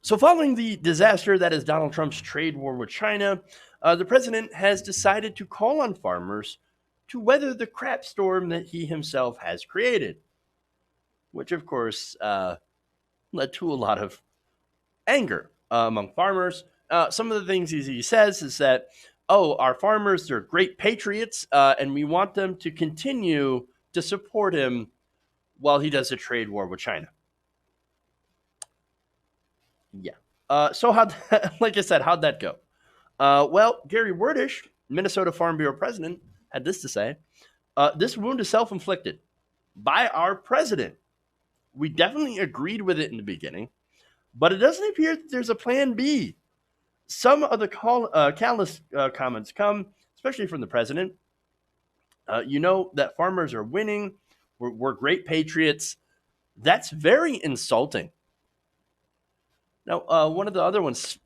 So, following the disaster that is Donald Trump's trade war with China, the president has decided to call on farmers to weather the crap storm that he himself has created, which, of course, led to a lot of anger among farmers. Some of the things he says is that, oh, our farmers, they're great patriots, and we want them to continue to support him while he does a trade war with China. Yeah. So, like I said, how'd that go? Well, Gary Wordish, Minnesota Farm Bureau president, had this to say: "This wound is self-inflicted by our president. We definitely agreed with it in the beginning, but it doesn't appear that there's a plan B. Some of the callous comments come, especially from the president. You know that farmers are winning. We're great patriots. That's very insulting." Now, one of the other ones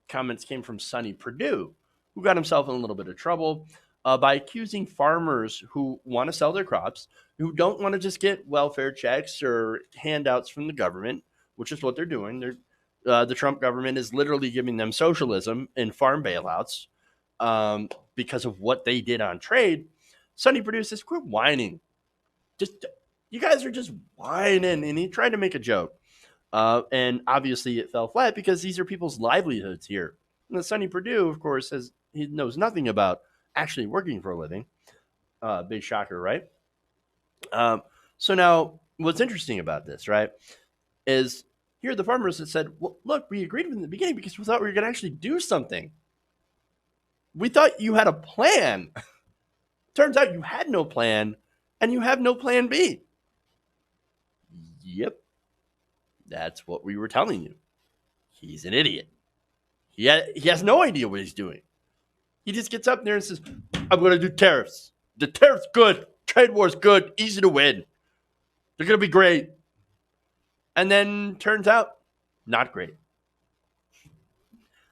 comments came from Sonny Perdue, who got himself in a little bit of trouble by accusing farmers who want to sell their crops, who don't want to just get welfare checks or handouts from the government, which is what they're doing. The Trump government is literally giving them socialism and farm bailouts because of what they did on trade. Sonny Perdue says, "Quit whining. Just you guys are just whining," and he tried to make a joke. And obviously, it fell flat because these are people's livelihoods here. And Sonny Perdue, of course, says he knows nothing about actually working for a living. Big shocker, right? Um, so now, what's interesting about this, right, is here are the farmers that said, "Well, look, we agreed from the beginning because we thought we were going to actually do something. We thought you had a plan. Turns out you had no plan, and you have no plan B." Yep, that's what we were telling you. He's an idiot. He has no idea what he's doing. He just gets up there and says, "I'm going to do tariffs. The tariffs good. Trade war's good. Easy to win. They're going to be great." And then turns out, not great.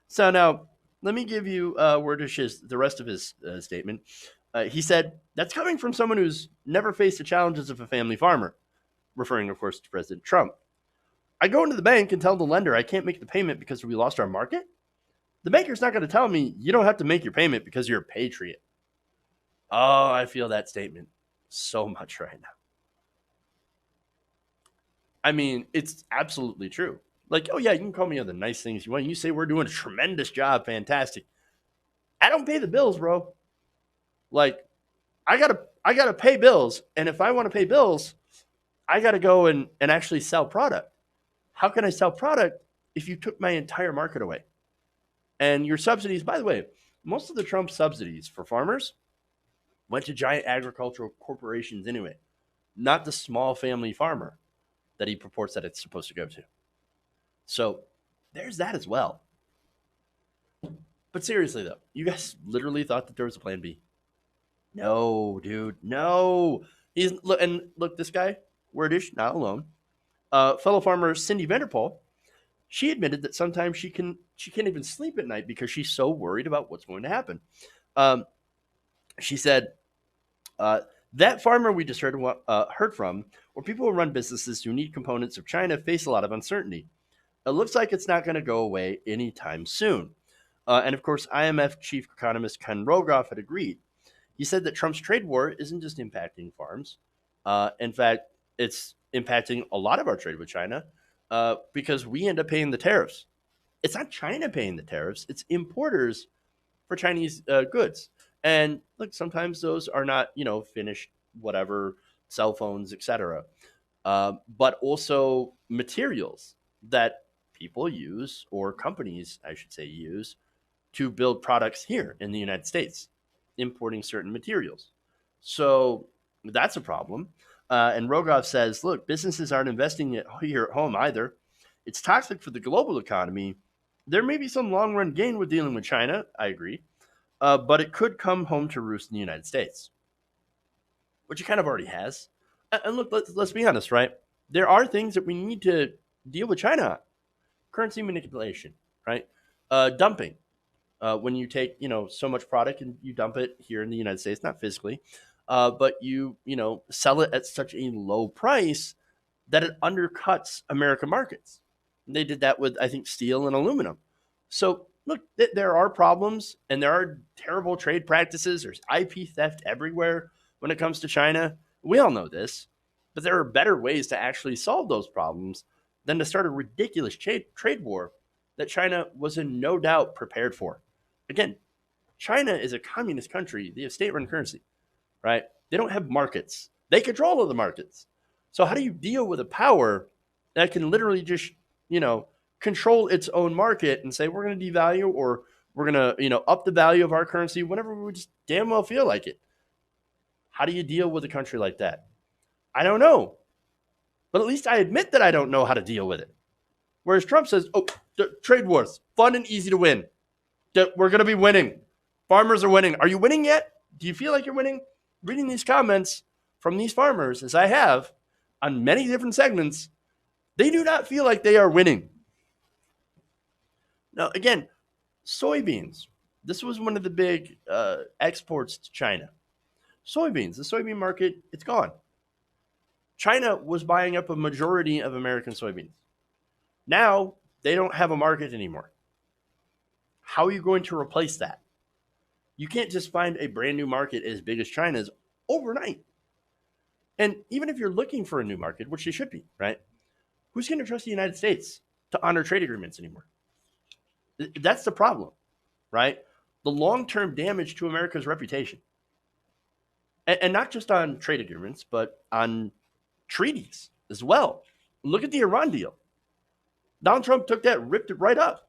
So now, let me give you the rest of his statement. He said, "That's coming from someone who's never faced the challenges of a family farmer," referring, of course, to President Trump. "I go into the bank and tell the lender I can't make the payment because we lost our market. The banker's not going to tell me you don't have to make your payment because you're a patriot." Oh, I feel that statement so much right now. I mean, it's absolutely true. Like, oh yeah, you can call me other nice things you want. You say we're doing a tremendous job, fantastic. I don't pay the bills, bro. Like, I gotta pay bills, and if I want to pay bills, I gotta go and actually sell product. How can I sell product if you took my entire market away? And your subsidies, by the way, most of the Trump subsidies for farmers went to giant agricultural corporations anyway, not the small family farmer that he purports that it's supposed to go to. So there's that as well. But seriously, though, you guys literally thought that there was a plan B? No, dude, no. Look, this guy, Wordish, not alone. Fellow farmer Cindy Vanderpool, she admitted that sometimes she can't even sleep at night because she's so worried about what's going to happen. Um, she said, uh, "That farmer we just heard from, or people who run businesses who need components of China, face a lot of uncertainty. It looks like it's not going to go away anytime soon." And of course, IMF chief economist Ken Rogoff had agreed. He said that Trump's trade war isn't just impacting farms. In fact, it's impacting a lot of our trade with China because we end up paying the tariffs. It's not China paying the tariffs, it's importers for Chinese goods. And look, sometimes those are not, finished, whatever, cell phones, etc. But also materials that people use, or companies, I should say, use to build products here in the United States, importing certain materials. So that's a problem. And Rogoff says, look, businesses aren't investing it here at home either. It's toxic for the global economy. There may be some long run gain with dealing with China. I agree. But it could come home to roost in the United States, which it kind of already has. And look, let's be honest, right? There are things that we need to deal with China on. Currency manipulation, right? Dumping. When you take, so much product and you dump it here in the United States, not physically, but sell it at such a low price that it undercuts American markets. They did that with, I think, steel and aluminum. So look, there are problems and there are terrible trade practices. There's IP theft everywhere when it comes to China. We all know this, but there are better ways to actually solve those problems than to start a ridiculous trade war that China was in no doubt prepared for. Again, China is a communist country. They have state-run currency, right? They don't have markets. They control all the markets. So how do you deal with a power that can literally just, control its own market and say we're going to devalue or we're going to, up the value of our currency whenever we just damn well feel like it? How do you deal with a country like that? I don't know. But at least I admit that I don't know how to deal with it. Whereas Trump says, oh, trade wars, fun and easy to win. We're going to be winning. Farmers are winning. Are you winning yet? Do you feel like you're winning? Reading these comments from these farmers, as I have on many different segments, they do not feel like they are winning. Now, again, soybeans. This was one of the big exports to China. Soybeans, the soybean market, it's gone. China was buying up a majority of American soybeans. Now, they don't have a market anymore. How are you going to replace that? You can't just find a brand new market as big as China's overnight. And even if you're looking for a new market, which you should be, right? Who's going to trust the United States to honor trade agreements anymore? That's the problem, right? The long-term damage to America's reputation. And not just on trade agreements, but on treaties as well. Look at the Iran deal. Donald Trump took that, ripped it right up.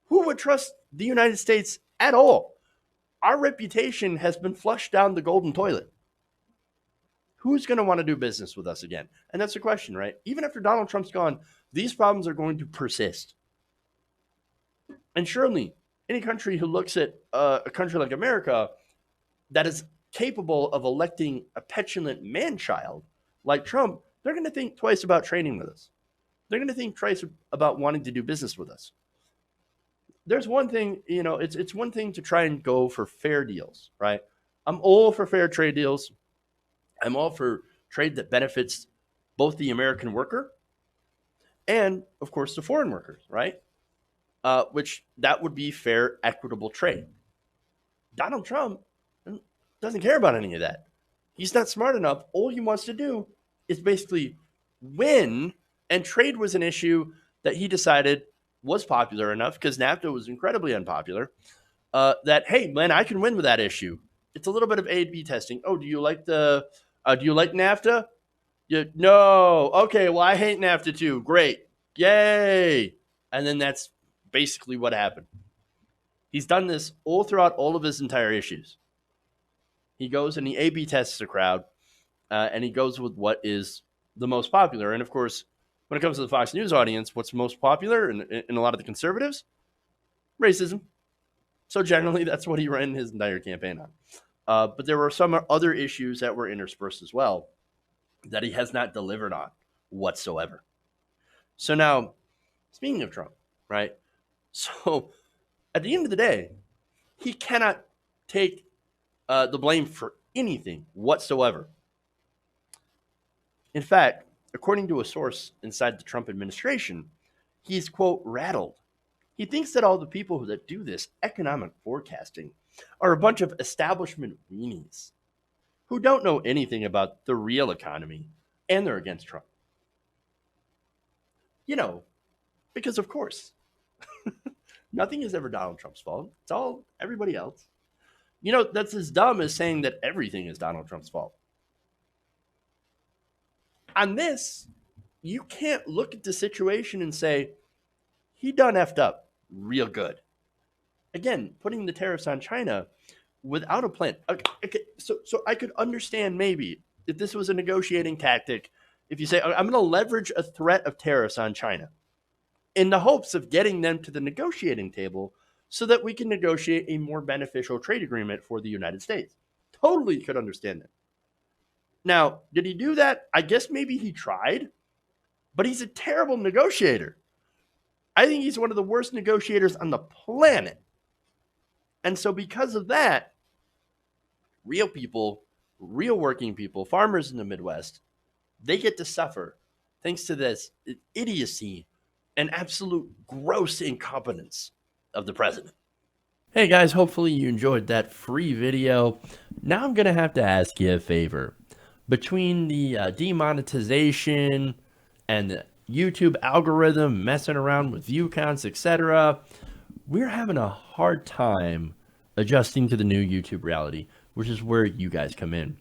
Who would trust the United States at all? Our reputation has been flushed down the golden toilet. Who's going to want to do business with us again? And that's the question, right? Even after Donald Trump's gone, these problems are going to persist. And surely, any country who looks at a country like America that is capable of electing a petulant man-child like Trump, they're going to think twice about trading with us. They're going to think twice about wanting to do business with us. There's one thing, it's one thing to try and go for fair deals, right? I'm all for fair trade deals. I'm all for trade that benefits both the American worker and, of course, the foreign workers, right? Which that would be fair, equitable trade. Donald Trump doesn't care about any of that. He's not smart enough. All he wants to do is basically win, and trade was an issue that he decided was popular enough because NAFTA was incredibly unpopular. That, hey, man, I can win with that issue. It's a little bit of A/B testing. Oh, do you like NAFTA? No. Okay, well, I hate NAFTA too. Great. Yay. And then that's basically what happened. He's done this all throughout all of his entire issues. He goes and he A/B tests the crowd, and he goes with what is the most popular. And of course, when it comes to the Fox News audience, what's most popular in a lot of the conservatives? Racism. So generally, that's what he ran his entire campaign on. But there were some other issues that were interspersed as well that he has not delivered on whatsoever. So now, speaking of Trump, right? So at the end of the day, he cannot take the blame for anything whatsoever. In fact, according to a source inside the Trump administration, he's, quote, rattled. He thinks that all the people that do this economic forecasting are a bunch of establishment weenies who don't know anything about the real economy, and they're against Trump. Because of course, nothing is ever Donald Trump's fault. It's all everybody else. That's as dumb as saying that everything is Donald Trump's fault. On this, you can't look at the situation and say, he done effed up real good. Again, putting the tariffs on China without a plan. Okay, so I could understand maybe if this was a negotiating tactic, if you say, I'm going to leverage a threat of tariffs on China in the hopes of getting them to the negotiating table so that we can negotiate a more beneficial trade agreement for the United States. Totally could understand that. Now, did he do that? I guess maybe he tried, but he's a terrible negotiator. I think he's one of the worst negotiators on the planet. And so because of that, real people, real working people, farmers in the Midwest, they get to suffer thanks to this idiocy and absolute gross incompetence of the president. Hey guys, hopefully you enjoyed that free video. Now I'm going to have to ask you a favor. Between the demonetization and the YouTube algorithm messing around with view counts, etc., we're having a hard time adjusting to the new YouTube reality, which is where you guys come in.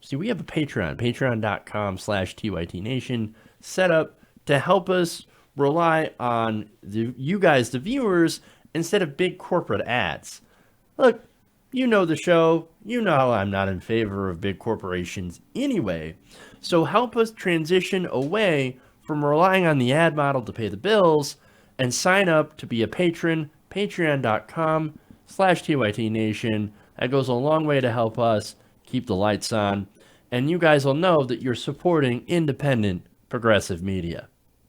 See, we have a Patreon, patreon.com/TYTNation, set up to help us rely on you guys, the viewers, instead of big corporate ads. Look, you know the show. You know how I'm not in favor of big corporations anyway. So help us transition away from relying on the ad model to pay the bills and sign up to be a patron, patreon.com/TYTNation. That goes a long way to help us keep the lights on. And you guys will know that you're supporting independent progressive media.